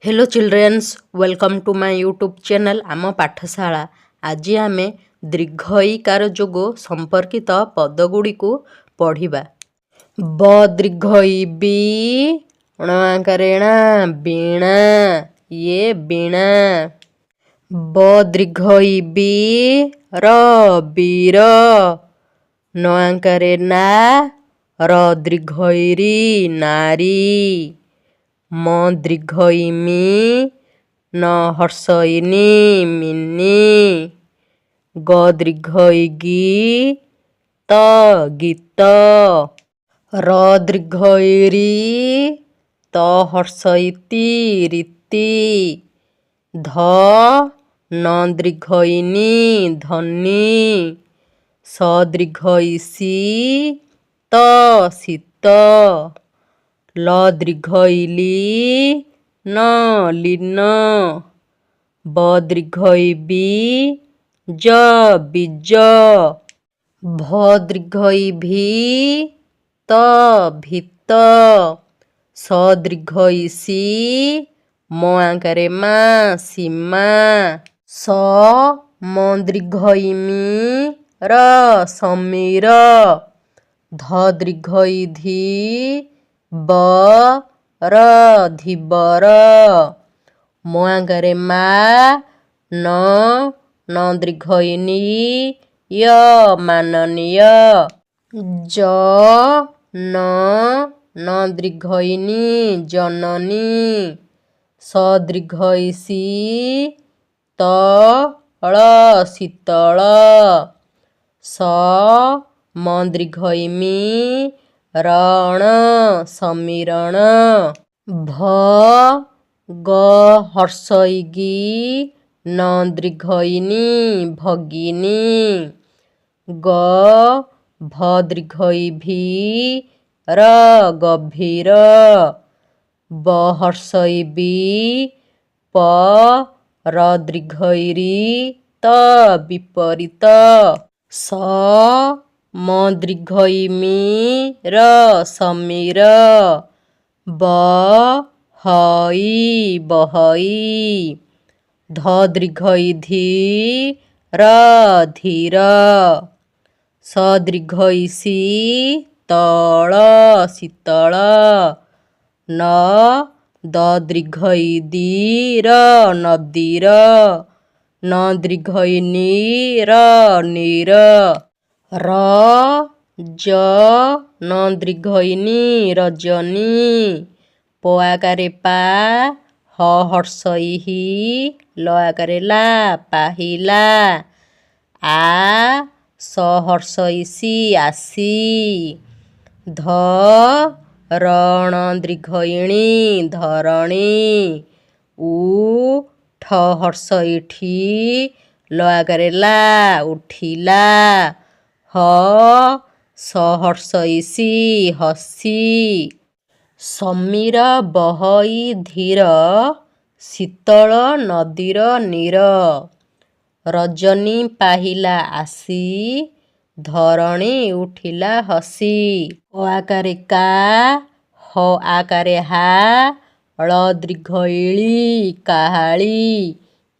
Hello childrens welcome to my YouTube channel Aam Pathshala. आज आम दीर्घ ईकार जोग संपर्कित पदगुड़ी पढ़ा। ब दीर्घ ई बी णा बीणा ये बीणा। ब दीर्घ ई बी र बीर ण ना र दीर्घ ई री नारी। म दीर्घ ई मी न हर्ष ई नी मिनी। ग दीर्घ ई गी त गीत। र दीर्घ ई री त हर्ष ई ती रीति। ध न दीर्घ ई नी धनी। स दीर्घ ई सी त शीत। ल दीर्घ ई ली न लीन। ब दीर्घ ई बी ज बीज। भ दीर्घ ई भी त भीत। स दीर्घ ई सी म सीमा। स म दीर्घ ई मी र समीर। ध दीर्घ ई धी ब र धीबर। म न दीर्घ ई नी य माननीय। ज न दीर्घ ई नी जननी। स दीर्घ ई सी त ଳ शीतଳ। स म दीर्घ ई मी ରଣ ସମୀରଣ। ଭ ଗ ହର୍ଷ ଇ ଗି ନ ଦୀର୍ଘ ଇ ନି ଭଗିନୀ। ଗ ଭ ଦୀର୍ଘ ଇ ଭି ର ଗଭୀର। ବ ହର୍ଷ ଇ ବି ପ ର ଦୀର୍ଘ ଇ ରି ତ ବିପରୀତ। ସ ମ ଦୀର୍ଘ ଇ ମି ର ସମୀର। ବ ହ ଇ ବହଇ। ଧ ଦୀର୍ଘ ଇ ଧି ର ଧୀର। ସ ଦୀର୍ଘ ଇ ସି ତଳ ଶୀତଳ। ନ ଦ ଦୀର୍ଘ ଇ ଦି ର ନଦୀର। ନ ଦୀର୍ଘ ଇ ନି ର ନୀର। ର ଜ ନ ଦୀର୍ଘ ଇ ନି ରଜନୀ। ପ ଆକାରେ ପା ହ ହର୍ଷ ଇ ହି ଲ ଆକାରେ ଲା ପାହିଲା। ଆ ସ ହର୍ଷ ଇ ସି ଆସି। ଧ ର ଣ ଦୀର୍ଘ ଇ ଣି ଧରଣୀ। ଉ ଠ ହର୍ଷ ଇ ଠି ଲ ଆକାରେ ଲା ଉଠିଲା। ହ ସ ହର୍ଷ ଇ ସି ହସି। ସମୀର ବହଇ ଧୀର ଶୀତଳ ନଦୀର ନୀର। ରଜନୀ ପାହିଲା ଆସି ଧରଣୀ ଉଠିଲା ହସି। କ ଆକାରେ କା ହ ଆକାରେ ହା ଳ ଦୀର୍ଘ ଇ ଳି କାହାଳି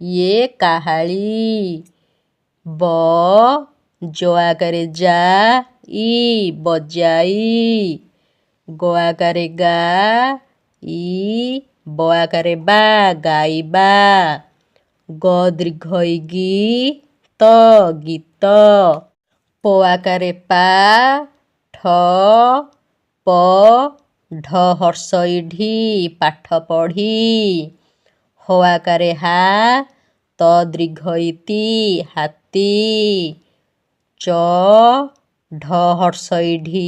ୟେ କାହାଳୀ। ବ ଜ ଆକାରେ ଯା ଇ ବଜାଇ। ଗ ଆକାରେ ଗା ଇ ବ ଆକାରେ ବା ଗାଇବା। ଗ ଦୀର୍ଘ ଇ ଗି ତ ଗୀତ। ପ ଆକାରେ ପା ଠ ପ ଢ ହର୍ଷ ଇ ଢି ପାଠ ପଢ଼ି। ହ ଆକାରେ ହା ତ ଦୀର୍ଘ ଇ ତି ହାତୀ। ଚ ଢ ହର୍ଷ ଇ ଢି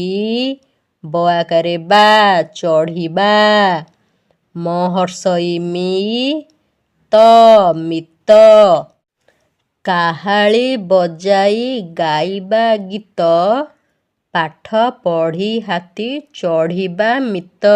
ବ ଆକାରେ ବା ଚଢ଼ିବା। ମ ହର୍ଷ ଇ ମି ତ ମିତ। କାହାଳୀ ବଜାଇ ଗାଇବା ଗୀତ ପାଠ ପଢ଼ି ହାତୀ ଚଢ଼ିବା ମିତ।